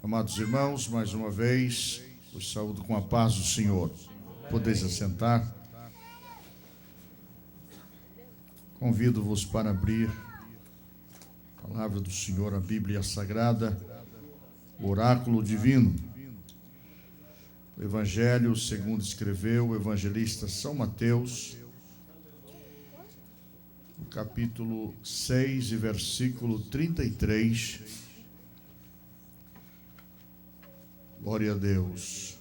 Amados irmãos, mais uma vez, os saúdo com a paz do Senhor. Podeis assentar. Convido-vos para abrir a palavra do Senhor, a Bíblia Sagrada, o oráculo divino. O Evangelho, segundo escreveu o evangelista São Mateus, no capítulo 6 e versículo 33. Glória a Deus.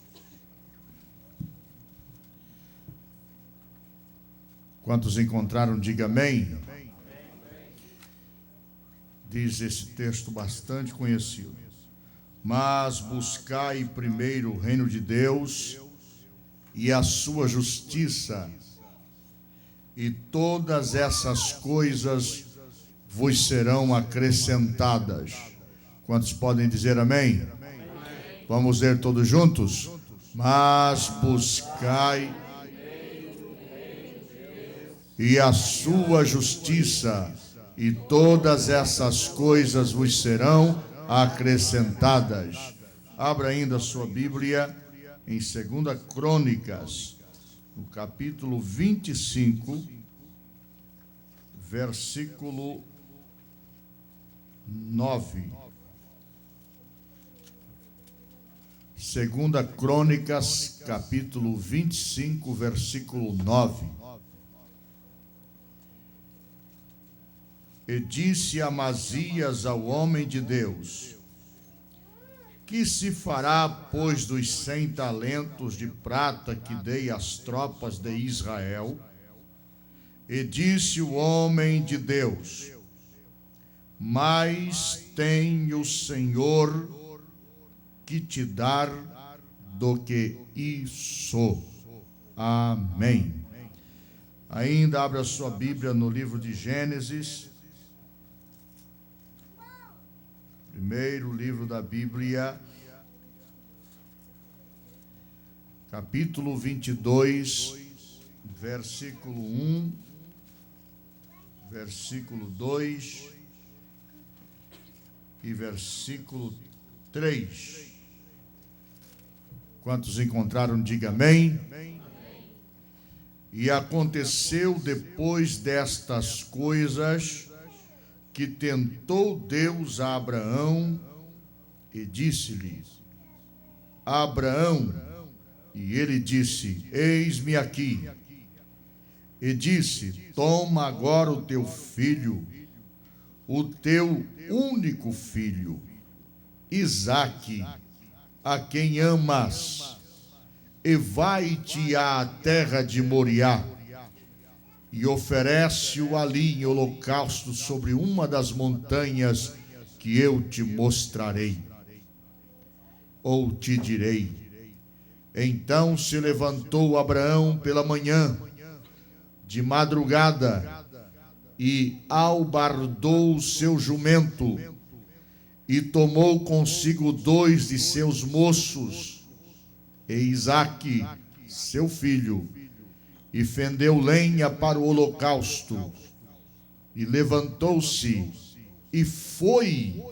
Quantos encontraram, diga amém. Diz esse texto bastante conhecido. Mas buscai primeiro o reino de Deus e a sua justiça, e todas essas coisas vos serão acrescentadas. Quantos podem dizer amém? Vamos ler todos juntos? Mas buscai e a sua justiça, e todas essas coisas vos serão acrescentadas. Abra ainda a sua Bíblia em 2 Crônicas, no capítulo 25, versículo 9. 2 Crônicas, capítulo 25, versículo 9. E disse Amazias ao homem de Deus: que se fará, pois, dos 100 talentos de prata que dei às tropas de Israel? E disse o homem de Deus: mais tem o Senhor que te dar do que isso. Amém. Ainda abra sua Bíblia no livro de Gênesis, primeiro livro da Bíblia, capítulo 22, versículo 1, versículo 2 e versículo 3. Quantos encontraram, diga amém. E aconteceu depois destas coisas que tentou Deus a Abraão e disse-lhe: Abraão, e ele disse: eis-me aqui. E disse: toma agora o teu filho, o teu único filho, Isaque, a quem amas, e vai-te à terra de Moriá, e oferece-o ali em holocausto sobre uma das montanhas que eu te mostrarei. Ou te direi. Então se levantou Abraão pela manhã, de madrugada, e albardou o seu jumento, e tomou consigo 2 de seus moços, e Isaque, seu filho, e fendeu lenha para o holocausto, e levantou-se, e foi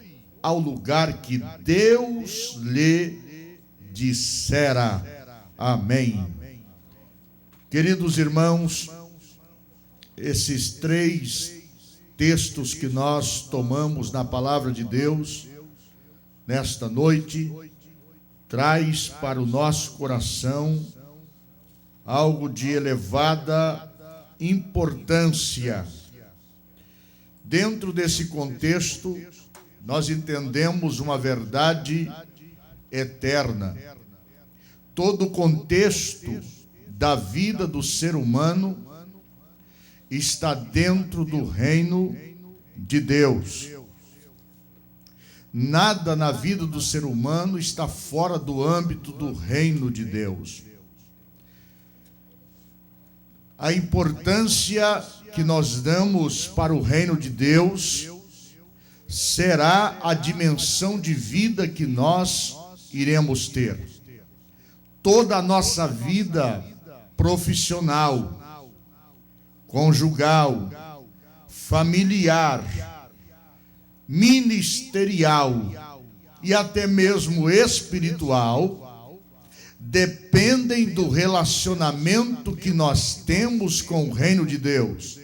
ao lugar que Deus lhe dissera. Amém. Queridos irmãos, esses 3 textos que nós tomamos na palavra de Deus, nesta noite, traz para o nosso coração algo de elevada importância. Dentro desse contexto, nós entendemos uma verdade eterna. Todo o contexto da vida do ser humano está dentro do reino de Deus. Nada na vida do ser humano está fora do âmbito do reino de Deus. A importância que nós damos para o reino de Deus será a dimensão de vida que nós iremos ter. Toda a nossa vida profissional, conjugal, familiar, ministerial, e até mesmo espiritual, dependem do relacionamento que nós temos com o reino de Deus,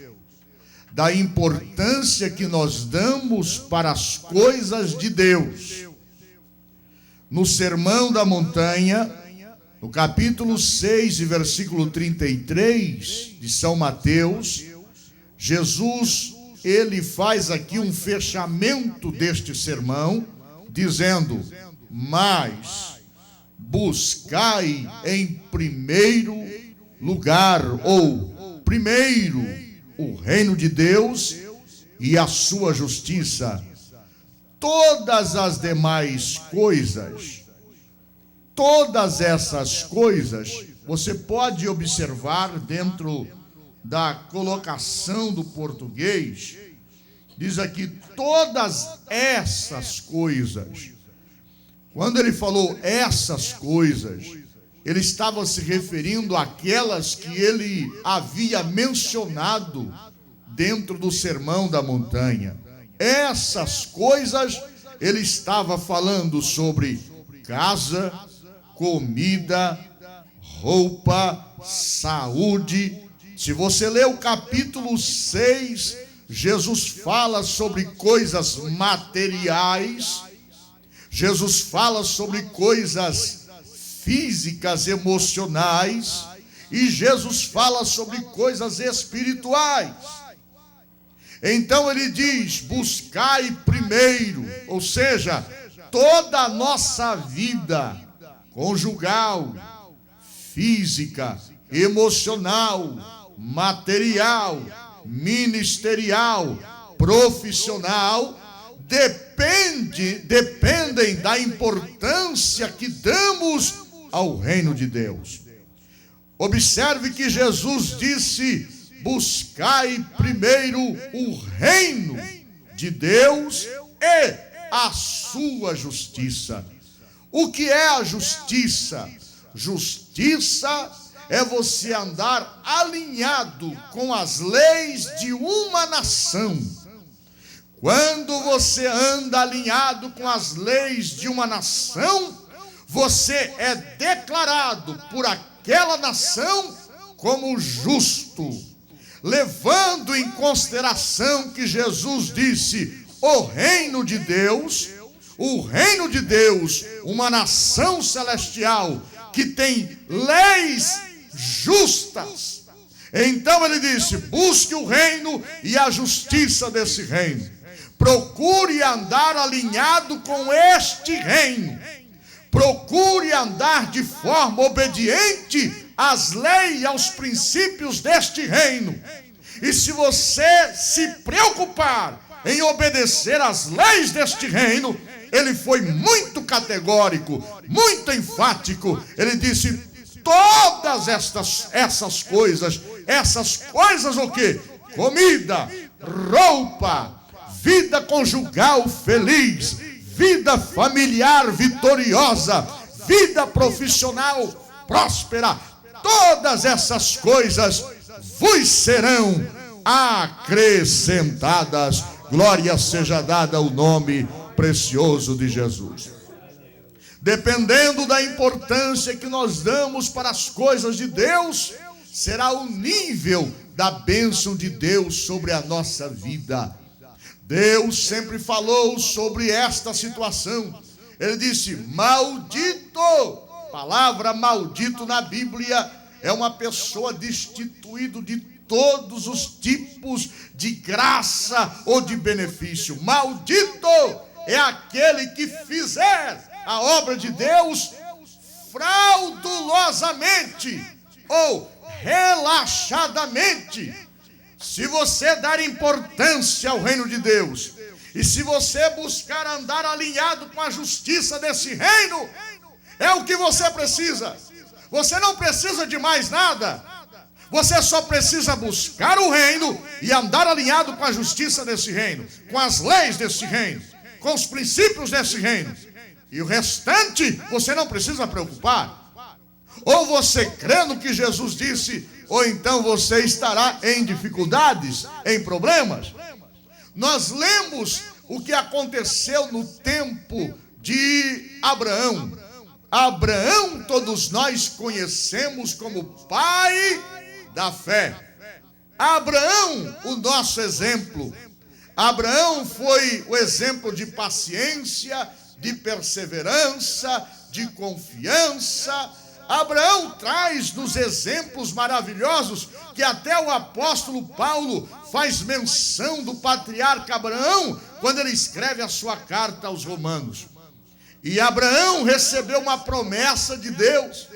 da importância que nós damos para as coisas de Deus. No Sermão da Montanha, no capítulo 6 e versículo 33 de São Mateus, Jesus, ele faz aqui um fechamento deste sermão, dizendo: mas buscai em primeiro lugar, ou primeiro, o reino de Deus e a sua justiça. Todas as demais coisas, todas essas coisas, você pode observar dentro da colocação do português, diz aqui, todas essas coisas. Quando ele falou essas coisas, ele estava se referindo àquelas que ele havia mencionado dentro do Sermão da Montanha. Essas coisas, ele estava falando sobre casa, comida, roupa, saúde. Se você ler o capítulo 6, Jesus fala sobre coisas materiais, Jesus fala sobre coisas físicas, emocionais, e Jesus fala sobre coisas espirituais. Então ele diz: buscai primeiro, ou seja, toda a nossa vida conjugal, física, emocional, material, ministerial, profissional, dependem da importância que damos ao reino de Deus. Observe que Jesus disse: buscai primeiro o reino de Deus e a sua justiça. O que é a justiça? Justiça é você andar alinhado com as leis de uma nação. Quando você anda alinhado com as leis de uma nação, você é declarado por aquela nação como justo, levando em consideração que Jesus disse: o reino de Deus, uma nação celestial que tem leis justas. Então ele disse: busque o reino e a justiça desse reino. Procure andar alinhado com este reino. Procure andar de forma obediente às leis e aos princípios deste reino. E se você se preocupar em obedecer às leis deste reino, ele foi muito categórico, muito enfático. Ele disse: todas essas coisas o quê? Comida, roupa, vida conjugal feliz, vida familiar vitoriosa, vida profissional próspera, todas essas coisas vos serão acrescentadas. Glória seja dada ao nome precioso de Jesus. Dependendo da importância que nós damos para as coisas de Deus, será o nível da bênção de Deus sobre a nossa vida. Deus sempre falou sobre esta situação. Ele disse: maldito. Palavra maldito na Bíblia é uma pessoa destituída de todos os tipos de graça ou de benefício. Maldito é aquele que fizer a obra de Deus fraudulosamente ou relaxadamente. Se você dar importância ao reino de Deus, e se você buscar andar alinhado com a justiça desse reino, é o que você precisa. Você não precisa de mais nada. Você só precisa buscar o reino e andar alinhado com a justiça desse reino, com as leis desse reino, com os princípios desse reino. E o restante você não precisa preocupar. Ou você crê no que Jesus disse, ou então você estará em dificuldades, em problemas. Nós lemos o que aconteceu no tempo de Abraão. Abraão todos nós conhecemos como pai da fé. Abraão, o nosso exemplo. Abraão foi o exemplo de paciência, de perseverança, de confiança. Abraão traz nos exemplos maravilhosos que até o apóstolo Paulo faz menção do patriarca Abraão quando ele escreve a sua carta aos Romanos. E Abraão recebeu uma promessa de Deus,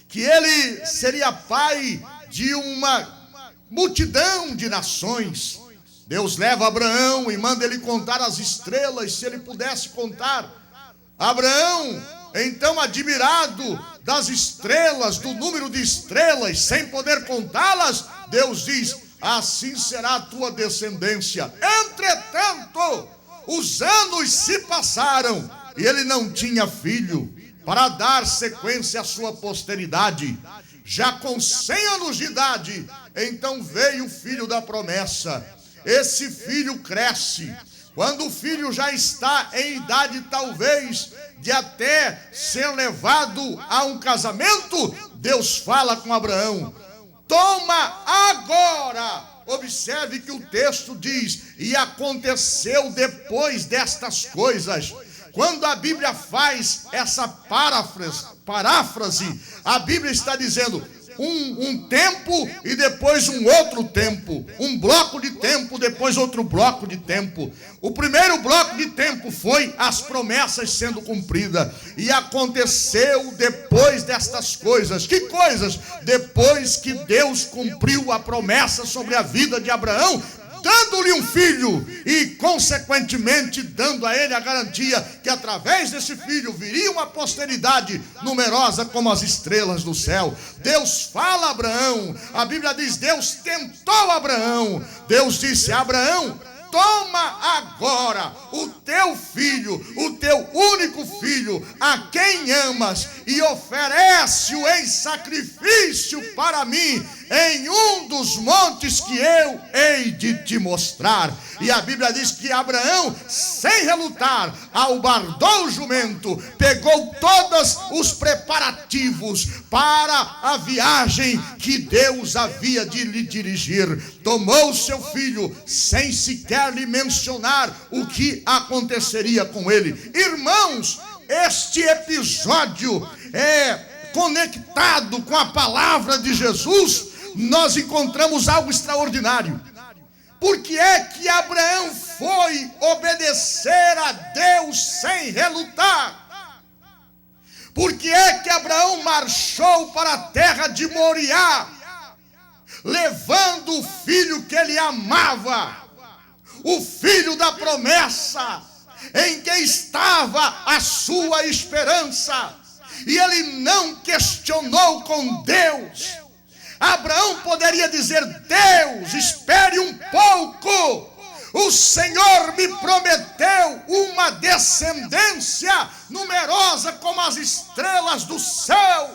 que ele seria pai de uma multidão de nações. Deus leva Abraão e manda ele contar as estrelas, se ele pudesse contar. Abraão, então, admirado das estrelas, do número de estrelas, sem poder contá-las, Deus diz: assim será a tua descendência. Entretanto, os anos se passaram e ele não tinha filho para dar sequência à sua posteridade. Já com 100 anos de idade, então veio o filho da promessa. Esse filho cresce. Quando o filho já está em idade talvez de até ser levado a um casamento, Deus fala com Abraão: toma agora. Observe que o texto diz: e aconteceu depois destas coisas. Quando a Bíblia faz essa paráfrase, a Bíblia está dizendo um tempo e depois um outro tempo, um bloco de tempo, depois outro bloco de tempo. O primeiro bloco de tempo foi as promessas sendo cumpridas, e aconteceu depois destas coisas. Que coisas? Depois que Deus cumpriu a promessa sobre a vida de Abraão, dando-lhe um filho e, consequentemente, dando a ele a garantia que através desse filho viria uma posteridade numerosa como as estrelas do céu. Deus fala a Abraão, a Bíblia diz: Deus tentou Abraão. Deus disse a Abraão: toma agora o teu filho, o teu único filho, a quem amas, e oferece-o em sacrifício para mim, em um dos montes que eu hei de te mostrar. E a Bíblia diz que Abraão, sem relutar, albardou o jumento, pegou todos os preparativos para a viagem que Deus havia de lhe dirigir. Tomou seu filho, sem sequer lhe mencionar o que aconteceria com ele. Irmãos, este episódio é conectado com a palavra de Jesus. Nós encontramos algo extraordinário. Por que é que Abraão foi obedecer a Deus sem relutar? Por que é que Abraão marchou para a terra de Moriá, levando o filho que ele amava, o filho da promessa, em que estava a sua esperança? E ele não questionou com Deus. Abraão poderia dizer: Deus, espere um pouco, o Senhor me prometeu uma descendência numerosa como as estrelas do céu.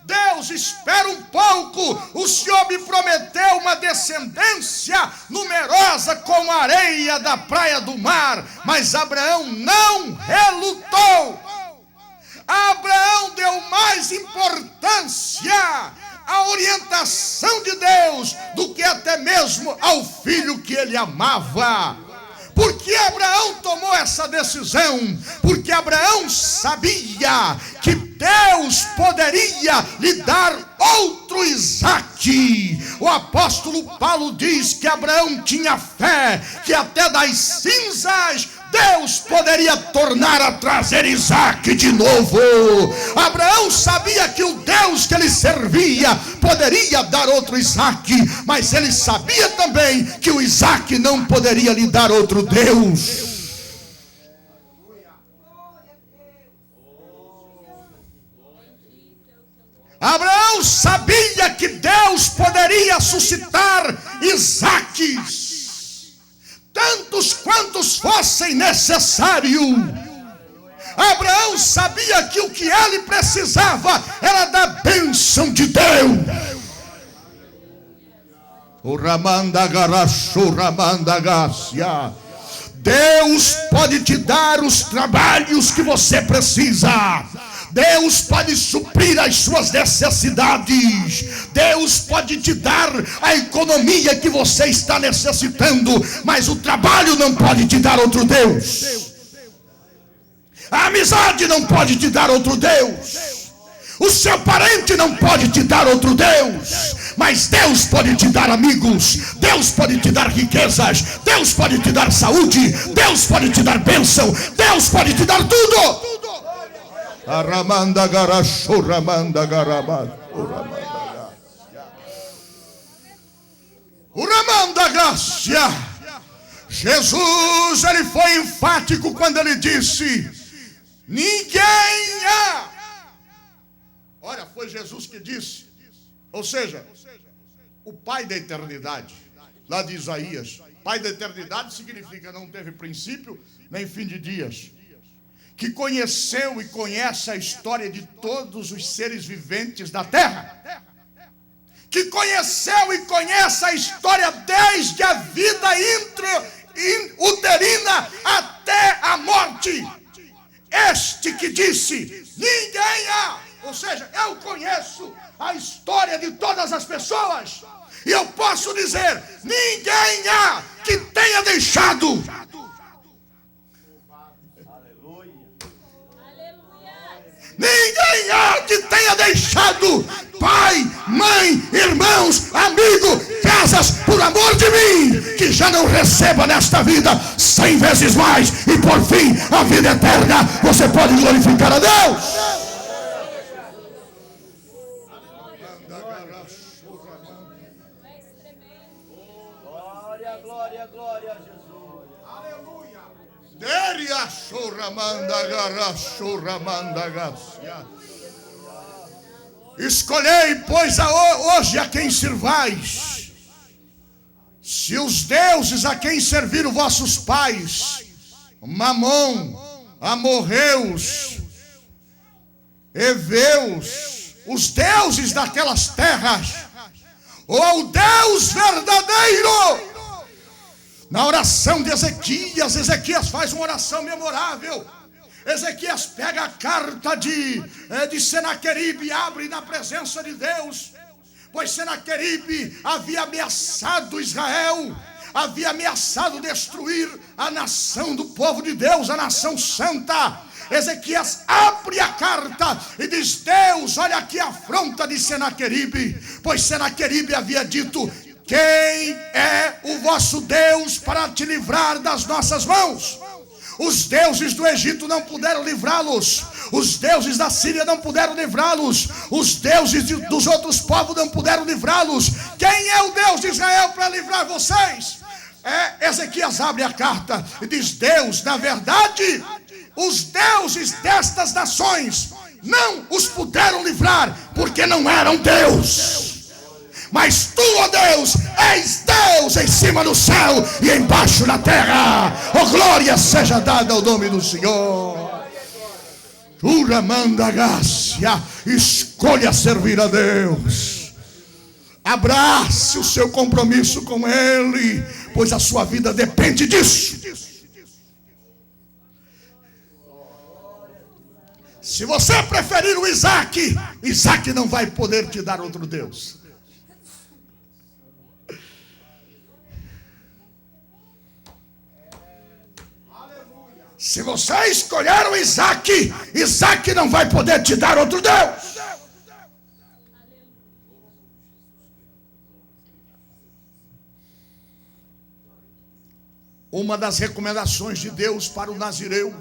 Deus, espera um pouco, o Senhor me prometeu uma descendência numerosa como a areia da praia do mar. Mas Abraão não relutou. Abraão deu mais importância à orientação de Deus do que até mesmo ao filho que ele amava. Por que Abraão tomou essa decisão? Porque Abraão sabia que Deus poderia lhe dar outro Isaque. O apóstolo Paulo diz que Abraão tinha fé que até das cinzas Deus poderia tornar a trazer Isaque de novo. Abraão sabia que o Deus que ele servia poderia dar outro Isaque, mas ele sabia também que o Isaque não poderia lhe dar outro Deus. Abraão sabia que Deus poderia suscitar Isaques, tantos quantos fossem necessário. Abraão sabia que o que ele precisava era da bênção de Deus. Deus pode te dar os trabalhos que você precisa. Deus pode suprir as suas necessidades. Deus pode te dar a economia que você está necessitando. Mas o trabalho não pode te dar outro Deus. A amizade não pode te dar outro Deus. O seu parente não pode te dar outro Deus. Mas Deus pode te dar amigos. Deus pode te dar riquezas. Deus pode te dar saúde. Deus pode te dar bênção. Deus pode te dar tudo. Aramanda garashu ramanda garabada. Uramanda gracia. Jesus, ele foi enfático quando ele disse: ninguém há. Olha, foi Jesus que disse. Ou seja, o Pai da eternidade, lá de Isaías. Pai da eternidade significa não teve princípio nem fim de dias. Que conheceu e conhece a história de todos os seres viventes da terra. Que conheceu e conhece a história desde a vida uterina até a morte. Este que disse: ninguém há. Ou seja, eu conheço a história de todas as pessoas. E eu posso dizer: ninguém há que tenha deixado. Ninguém há que tenha deixado pai, mãe, irmãos, amigo, casas, por amor de mim, que já não receba nesta vida 100 vezes mais, e por fim a vida eterna. Você pode glorificar a Deus. Glória, glória, glória a Jesus. Aleluia. Escolhei, pois, hoje a quem servais. Se os deuses a quem serviram vossos pais, Mamon, amorreus, heveus, os deuses daquelas terras, ou o Deus verdadeiro. Na oração de Ezequias, Ezequias faz uma oração memorável. Ezequias pega a carta de Senaqueribe e abre na presença de Deus. Pois Senaqueribe havia ameaçado Israel, havia ameaçado destruir a nação do povo de Deus, a nação santa. Ezequias abre a carta e diz: Deus, olha aqui a afronta de Senaqueribe. Pois Senaqueribe havia dito: quem é o vosso Deus para te livrar das nossas mãos? Os deuses do Egito não puderam livrá-los. Os deuses da Síria não puderam livrá-los. Os deuses dos outros povos não puderam livrá-los. Quem é o Deus de Israel para livrar vocês? Ezequias abre a carta e diz: Deus, na verdade, os deuses destas nações não os puderam livrar, porque não eram Deus. Mas tu, ó Deus, és Deus em cima do céu e embaixo na terra. Oh, glória seja dada ao nome do Senhor. Uramanda gracia. Escolha servir a Deus. Abrace o seu compromisso com Ele, pois a sua vida depende disso. Se você preferir o Isaac, Isaac não vai poder te dar outro Deus. Se você escolher o Isaac, Isaac não vai poder te dar outro Deus. Uma das recomendações de Deus para o nazireu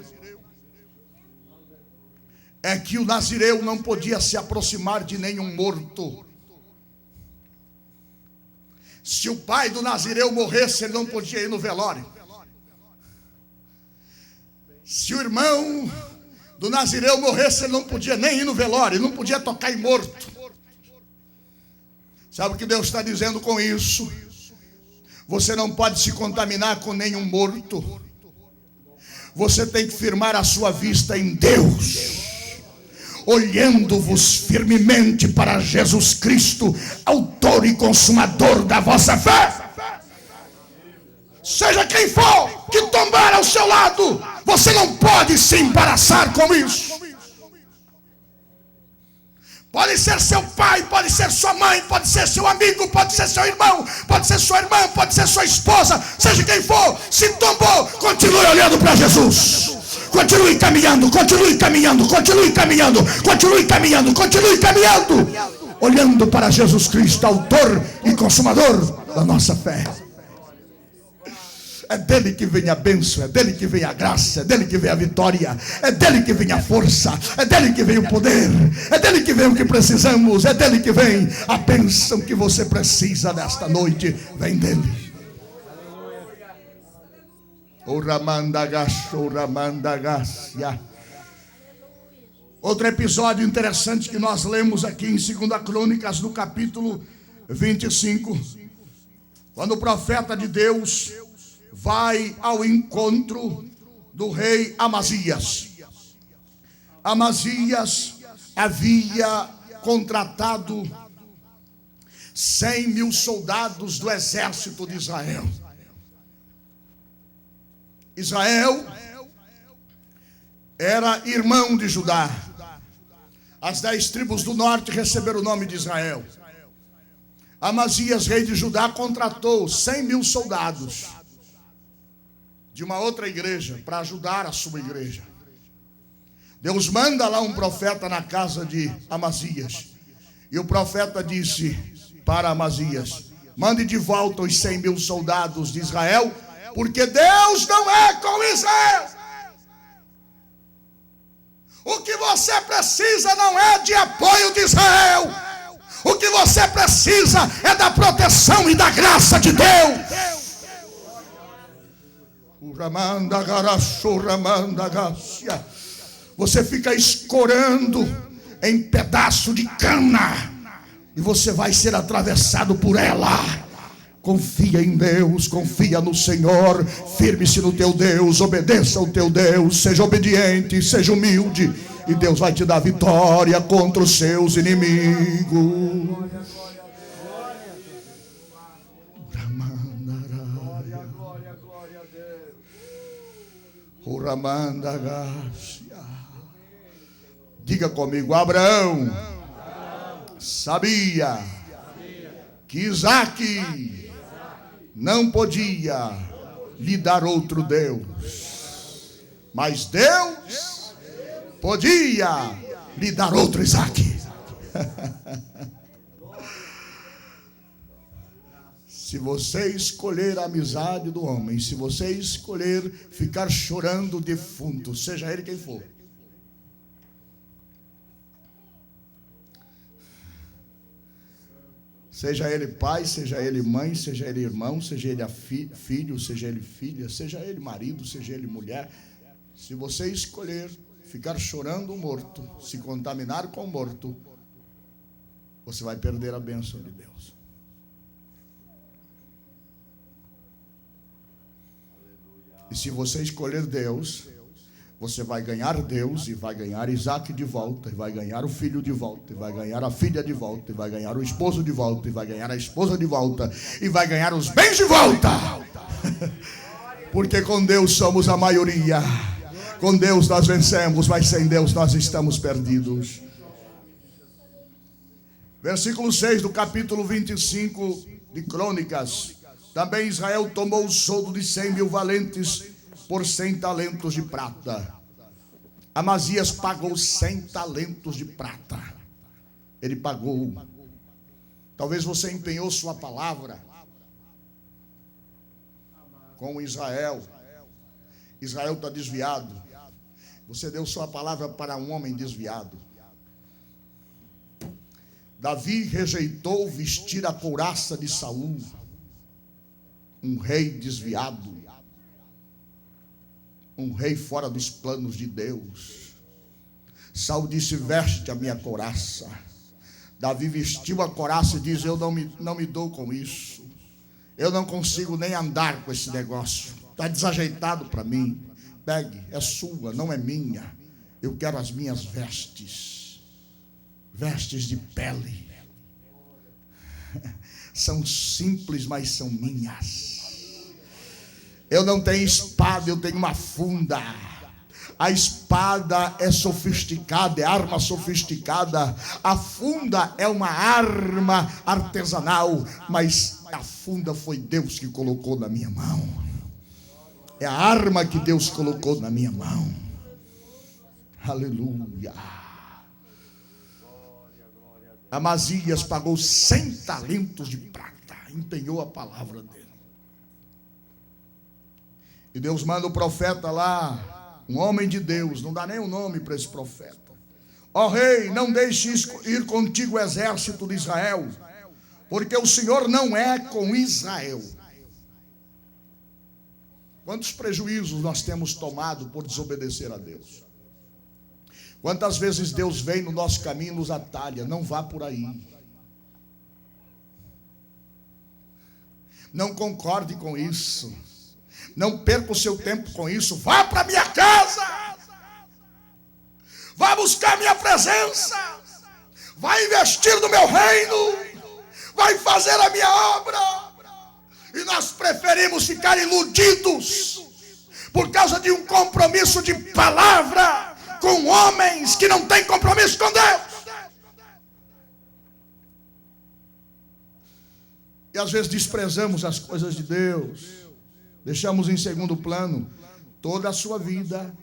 é que o nazireu não podia se aproximar de nenhum morto. Se o pai do nazireu morresse, ele não podia ir no velório. Se o irmão do nazireu morresse, ele não podia nem ir no velório, ele não podia tocar em morto. Sabe o que Deus está dizendo com isso? Você não pode se contaminar com nenhum morto. Você tem que firmar a sua vista em Deus, olhando-vos firmemente para Jesus Cristo, autor e consumador da vossa fé. Seja quem for que tombar ao seu lado, você não pode se embaraçar com isso. Pode ser seu pai, pode ser sua mãe, pode ser seu amigo, pode ser seu irmão, pode ser sua irmã, pode ser sua esposa, seja quem for. Se tombou, continue olhando para Jesus. Continue caminhando, continue caminhando, continue caminhando, continue caminhando, continue caminhando, olhando para Jesus Cristo, autor e consumador da nossa fé. É dele que vem a bênção, é dele que vem a graça, é dele que vem a vitória, é dele que vem a força, é dele que vem o poder, é dele que vem o que precisamos, é dele que vem a bênção que você precisa nesta noite, vem dele. Outro episódio interessante que nós lemos aqui em 2 Crônicas, no capítulo 25, quando o profeta de Deus vai ao encontro do rei Amazias. Amazias havia contratado 100.000 soldados do exército de Israel. Israel era irmão de Judá. As 10 tribos do norte receberam o nome de Israel. Amazias, rei de Judá, contratou 100.000 soldados de uma outra igreja para ajudar a sua igreja. Deus manda lá um profeta na casa de Amazias, e o profeta disse para Amazias: mande de volta os 100.000 soldados de Israel, porque Deus não é com Israel. O que você precisa não é de apoio de Israel. O que você precisa é da proteção e da graça de Deus. Você fica escorando em pedaço de cana e você vai ser atravessado por ela. Confia em Deus, confia no Senhor, firme-se no teu Deus, obedeça ao teu Deus, seja obediente, seja humilde, e Deus vai te dar vitória contra os seus inimigos. Diga comigo: Abraão sabia que Isaque não podia lhe dar outro Deus, mas Deus podia lhe dar outro Isaque. Se você escolher a amizade do homem, se você escolher ficar chorando o defunto, seja ele quem for, seja ele pai, seja ele mãe, seja ele irmão, seja ele filho, seja ele filha, seja ele marido, seja ele mulher, se você escolher ficar chorando o morto, se contaminar com o morto, você vai perder a bênção de Deus. E se você escolher Deus, você vai ganhar Deus, e vai ganhar Isaque de volta, e vai ganhar o filho de volta, e vai ganhar a filha de volta, e vai ganhar o esposo de volta, e vai ganhar a esposa de volta, e vai ganhar os bens de volta. Porque com Deus somos a maioria. Com Deus nós vencemos, mas sem Deus nós estamos perdidos. Versículo 6 do capítulo 25 de Crônicas. Também Israel tomou o soldo de 100.000 valentes por 100 talentos de prata. Amazias pagou 100 talentos de prata. Ele pagou. Talvez você empenhou sua palavra com Israel. Israel está desviado. Você deu sua palavra para um homem desviado. Davi rejeitou vestir a couraça de Saul, um rei desviado, um rei fora dos planos de Deus. Saul disse: veste a minha couraça. Davi vestiu a couraça e diz: eu não me dou com isso. Eu não consigo nem andar com esse negócio. Está desajeitado para mim. Pegue, é sua, não é minha. Eu quero as minhas vestes. Vestes de pele. São simples, mas são minhas. Eu não tenho espada, eu tenho uma funda. A espada é sofisticada, é arma sofisticada. A funda é uma arma artesanal, mas a funda foi Deus que colocou na minha mão. É a arma que Deus colocou na minha mão. Aleluia. Amazias pagou 100 talentos de prata, empenhou a palavra dele. E Deus manda o profeta lá, um homem de Deus, não dá nem o nome para esse profeta. Ó rei, não deixes ir contigo o exército de Israel, porque o Senhor não é com Israel. Quantos prejuízos nós temos tomado por desobedecer a Deus? Quantas vezes Deus vem no nosso caminho e nos atalha? Não vá por aí. Não concorde com isso. Não perca o seu tempo com isso. Vá para minha casa. Vá buscar minha presença. Vai investir no meu reino. Vai fazer a minha obra. E nós preferimos ficar iludidos por causa de um compromisso de palavra com homens que não têm compromisso com Deus. E às vezes desprezamos as coisas de Deus. Deixamos em segundo plano toda a sua vida.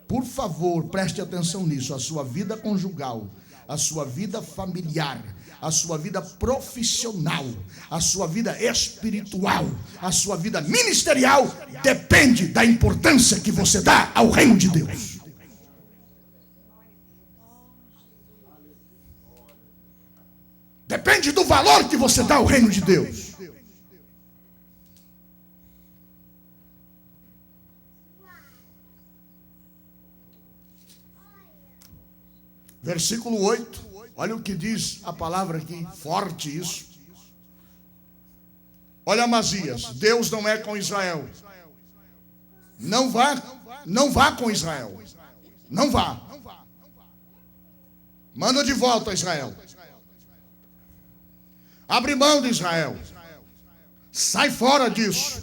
Por favor, preste atenção nisso. A sua vida conjugal, a sua vida familiar, a sua vida profissional, a sua vida espiritual, a sua vida ministerial depende da importância que você dá ao reino de Deus. Depende do valor que você dá ao reino de Deus. Versículo 8. Olha o que diz a palavra aqui, forte isso. Olha Amazias, Deus não é com Israel. Não vá com Israel. Não vá. Manda de volta a Israel. Abre mão de Israel. Sai fora disso.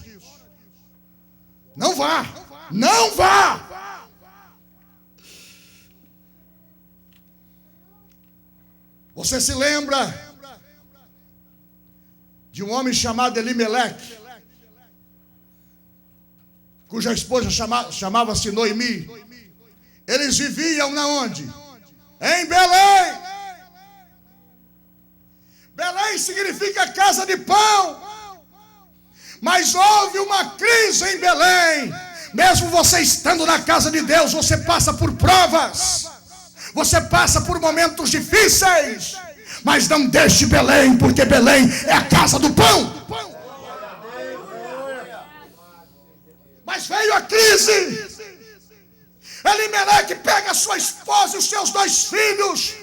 Não vá. Não vá. Você se lembra de um homem chamado Elimeleque, cuja esposa chamava-se Noemi? Eles viviam na onde? Em Belém. Belém significa casa de pão. Mas houve uma crise em Belém. Mesmo você estando na casa de Deus, você passa por provas. Você passa por momentos difíceis, mas não deixe Belém, porque Belém é a casa do pão. Mas veio a crise. Elimeleque pega a sua esposa e os seus 2 filhos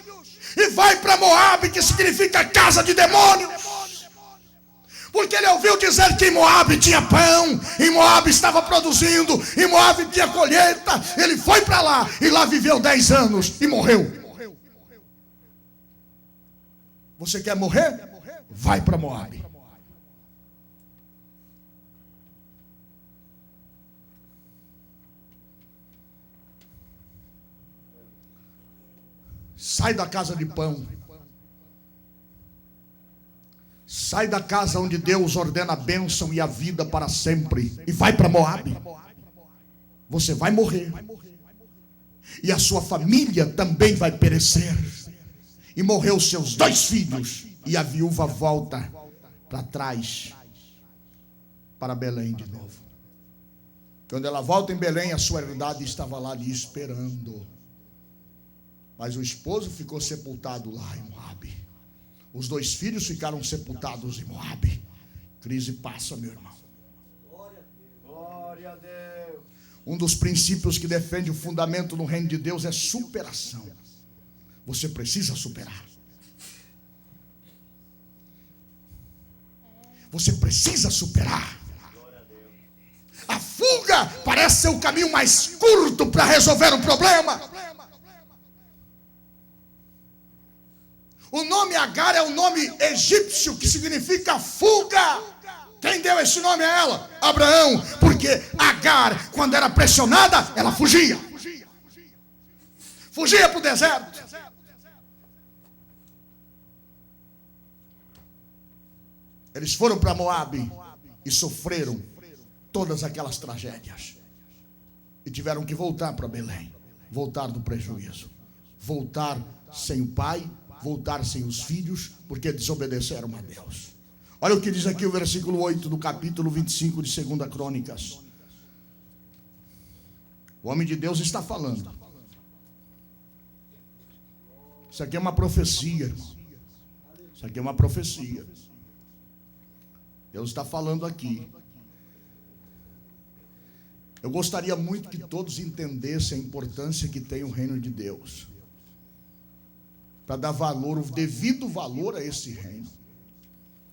e vai para Moabe, que significa casa de demônios. Porque ele ouviu dizer que em Moabe tinha pão, em Moabe estava produzindo, em Moabe tinha colheita. Ele foi para lá e lá viveu 10 anos e morreu. Você quer morrer? Vai para Moabe. Sai da casa de pão. Sai da casa onde Deus ordena a bênção e a vida para sempre e vai para Moabe. Você vai morrer. E a sua família também vai perecer. E morreu seus 2 filhos. E a viúva volta para trás, para Belém de novo. Quando ela volta em Belém, a sua herdade estava lá lhe esperando. Mas o esposo ficou sepultado lá em Moabe. Os 2 filhos ficaram sepultados em Moabe. Crise passa, meu irmão. Glória a Deus. Um dos princípios que defende o fundamento no reino de Deus é superação. Você precisa superar. Você precisa superar. A fuga parece ser o caminho mais curto para resolver o problema. O nome Agar é um nome egípcio que significa fuga, Quem deu esse nome a ela? Abraão. Porque Agar, quando era pressionada, ela fugia. Fugia para o deserto. Eles foram para Moabe e sofreram todas aquelas tragédias. E tiveram que voltar para Belém. Voltar do prejuízo. Voltar sem o pai, voltar sem os filhos, porque desobedeceram a Deus. Olha o que diz aqui o versículo 8 do capítulo 25 de 2 Crônicas. O homem de Deus está falando. Isso aqui é uma profecia. Isso aqui é uma profecia. Deus está falando aqui. Eu gostaria muito que todos entendessem a importância que tem o reino de Deus. Para dar valor, o devido valor a esse reino.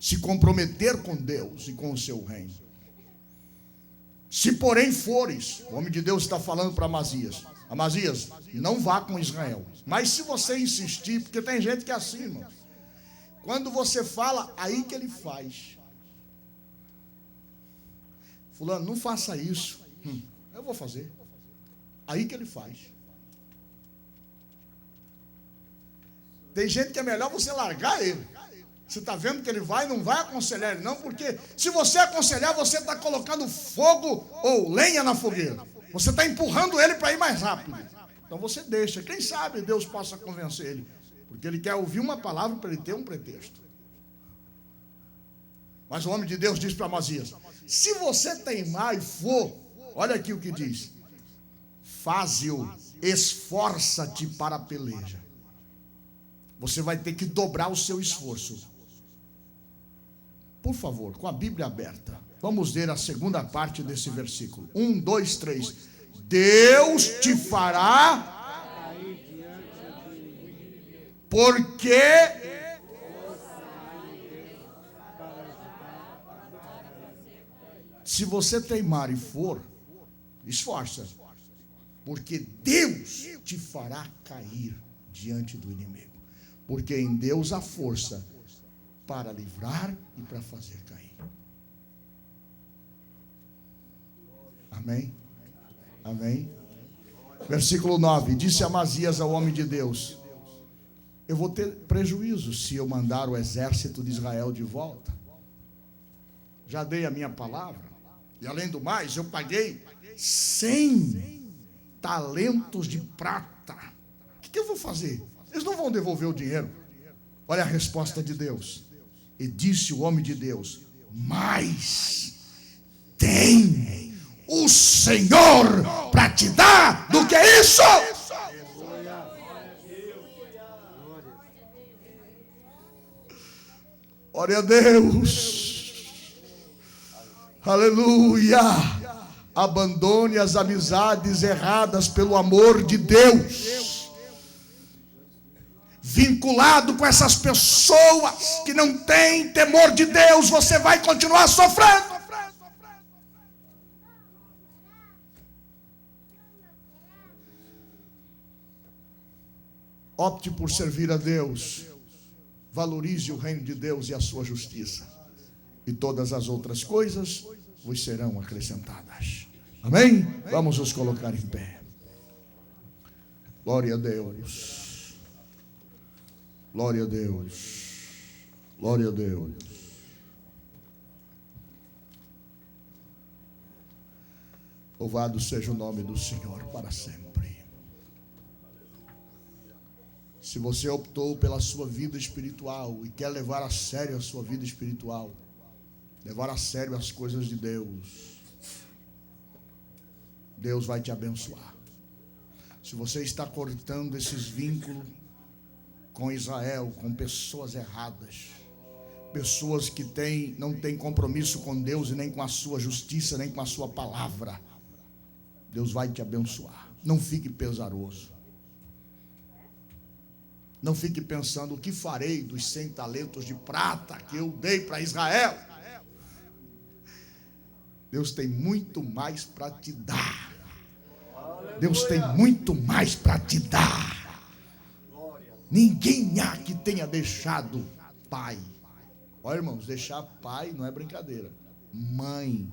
Se comprometer com Deus e com o seu reino. Se porém fores, o homem de Deus está falando para Amazias. Amazias, não vá com Israel. Mas se você insistir, porque tem gente que é assim, irmão. Quando você fala, aí que ele faz. Fulano, não faça isso. Eu vou fazer. Aí que ele faz. Tem gente que é melhor você largar ele. Você está vendo que ele vai, não vai aconselhar ele não, porque se você aconselhar, você está colocando fogo ou lenha na fogueira. Você está empurrando ele para ir mais rápido. Então você deixa. Quem sabe Deus possa convencer ele. Porque ele quer ouvir uma palavra para ele ter um pretexto. Mas o homem de Deus diz para Amazias: se você teimar e for, olha aqui o que diz: faze-o, esforça-te para a peleja. Você vai ter que dobrar o seu esforço. Por favor, com a Bíblia aberta, vamos ler a segunda parte desse versículo. 1, 2, 3. Deus te fará, porque se você teimar e for, esforça, porque Deus te fará cair diante do inimigo. Porque em Deus há força para livrar e para fazer cair. Amém? Amém? Versículo 9. Disse Amazias ao homem de Deus: eu vou ter prejuízo se eu mandar o exército de Israel de volta. Já dei a minha palavra. E além do mais, eu paguei 100 talentos de prata. O que eu vou fazer? Eles não vão devolver o dinheiro. Olha a resposta de Deus. E disse o homem de Deus: mas tem o Senhor para te dar do que isso? Glória a Deus. Aleluia. Abandone as amizades erradas pelo amor de Deus. Vinculado com essas pessoas que não têm temor de Deus, você vai continuar sofrendo. Opte por servir a Deus. Valorize o reino de Deus e a sua justiça. E todas as outras coisas vos serão acrescentadas. Amém? Vamos nos colocar em pé. Glória a Deus. Glória a Deus. Glória a Deus. Louvado seja o nome do Senhor para sempre. Se você optou pela sua vida espiritual e quer levar a sério a sua vida espiritual, levar a sério as coisas de Deus, Deus vai te abençoar. Se você está cortando esses vínculos com Israel, com pessoas erradas, pessoas que não têm compromisso com Deus e nem com a sua justiça, nem com a sua palavra, Deus vai te abençoar. Não fique pesaroso. Não fique pensando: o que farei dos 100 talentos de prata que eu dei para Israel? Deus tem muito mais para te dar. Deus tem muito mais para te dar. Ninguém há que tenha deixado pai. Olha, irmãos, deixar pai não é brincadeira. mãe,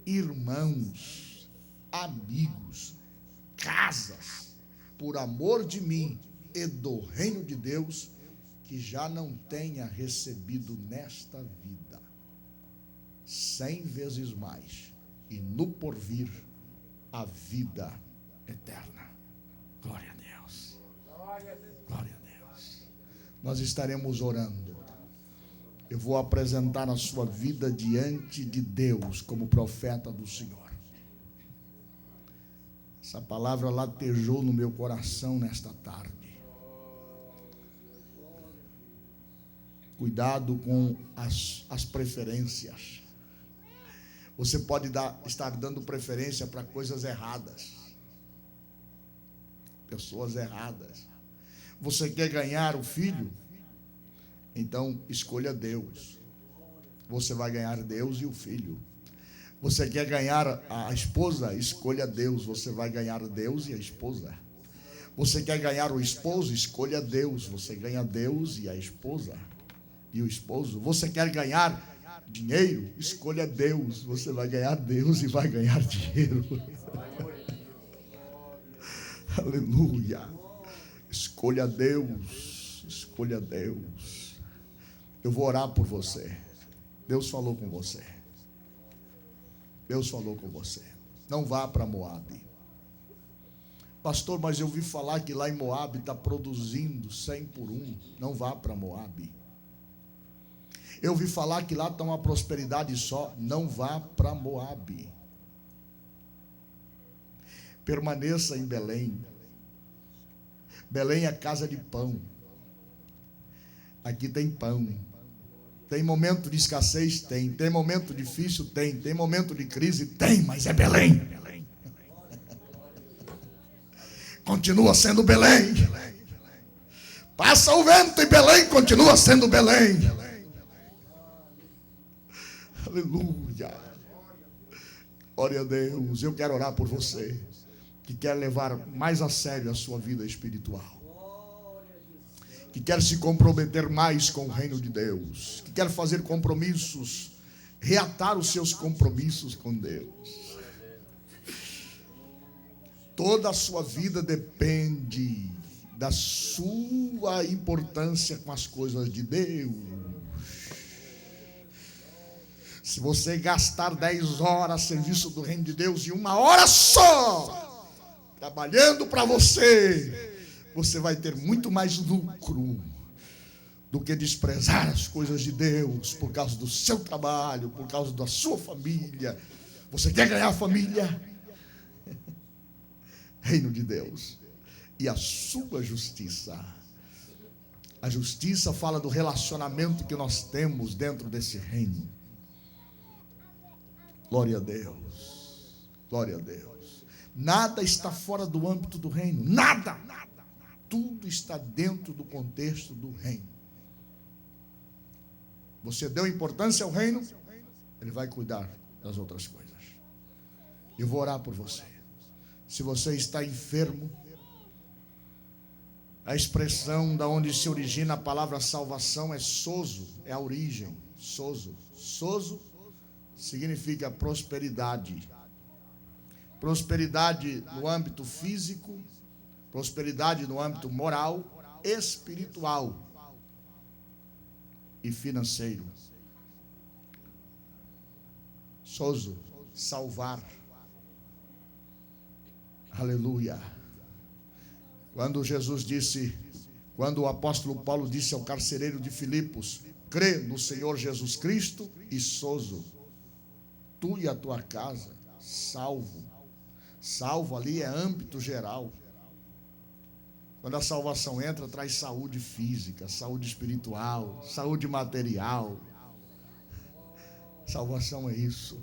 irmãos, amigos, casas, por amor de mim e do reino de Deus, que já não tenha recebido nesta vida 100 vezes mais, e no porvir a vida eterna. Glória a Deus. Glória a Deus. Nós estaremos orando. Eu vou apresentar a sua vida diante de Deus como profeta do Senhor. Essa palavra latejou no meu coração nesta tarde. Cuidado com as preferências. Você pode estar dando preferência para coisas erradas. Pessoas erradas. Você quer ganhar o filho? Então escolha Deus. Você vai ganhar Deus e o filho. Você quer ganhar a esposa? Escolha Deus. Você vai ganhar Deus e a esposa. Você quer ganhar o esposo? Escolha Deus. Você ganha Deus e a esposa e o esposo. Você quer ganhar dinheiro? Escolha Deus. Você vai ganhar Deus e vai ganhar dinheiro. Aleluia. Escolha Deus. Escolha Deus. Eu vou orar por você. Deus falou com você. Deus falou com você. Não vá para Moabe. Pastor, mas eu ouvi falar que lá em Moabe está produzindo 100 por 1. Não vá para Moabe. Eu ouvi falar que lá está uma prosperidade só. Não vá para Moabe. Permaneça em Belém. Belém é casa de pão. Aqui tem pão. Tem momento de escassez? Tem. Tem momento difícil? Tem. Tem momento de crise? Tem, mas é Belém. Continua sendo Belém. Passa o vento e Belém continua sendo Belém. Aleluia. Glória a Deus. Eu quero orar por você que quer levar mais a sério a sua vida espiritual, que quer se comprometer mais com o reino de Deus, que quer fazer compromissos, reatar os seus compromissos com Deus. Toda a sua vida depende da sua importância com as coisas de Deus. Se você gastar 10 horas a serviço do reino de Deus e 1 hora só trabalhando para você, você vai ter muito mais lucro do que desprezar as coisas de Deus por causa do seu trabalho, por causa da sua família. Você quer ganhar a família? Reino de Deus e a sua justiça. A justiça fala do relacionamento que nós temos dentro desse reino. Glória a Deus. Glória a Deus. Nada está fora do âmbito do reino. Nada. Tudo está dentro do contexto do reino. Você deu importância ao reino, ele vai cuidar das outras coisas. Eu vou orar por você. Se você está enfermo, a expressão da onde se origina a palavra salvação é sozo, é a origem, sozo. Sozo significa prosperidade. Prosperidade no âmbito físico, prosperidade no âmbito moral, espiritual e financeiro. Sozo, salvar. Aleluia. Quando o apóstolo Paulo disse ao carcereiro de Filipos: crê no Senhor Jesus Cristo e sozo, tu e a tua casa, salvo. Salvo ali é âmbito geral. Quando a salvação entra, traz saúde física, saúde espiritual, saúde material. Salvação é isso.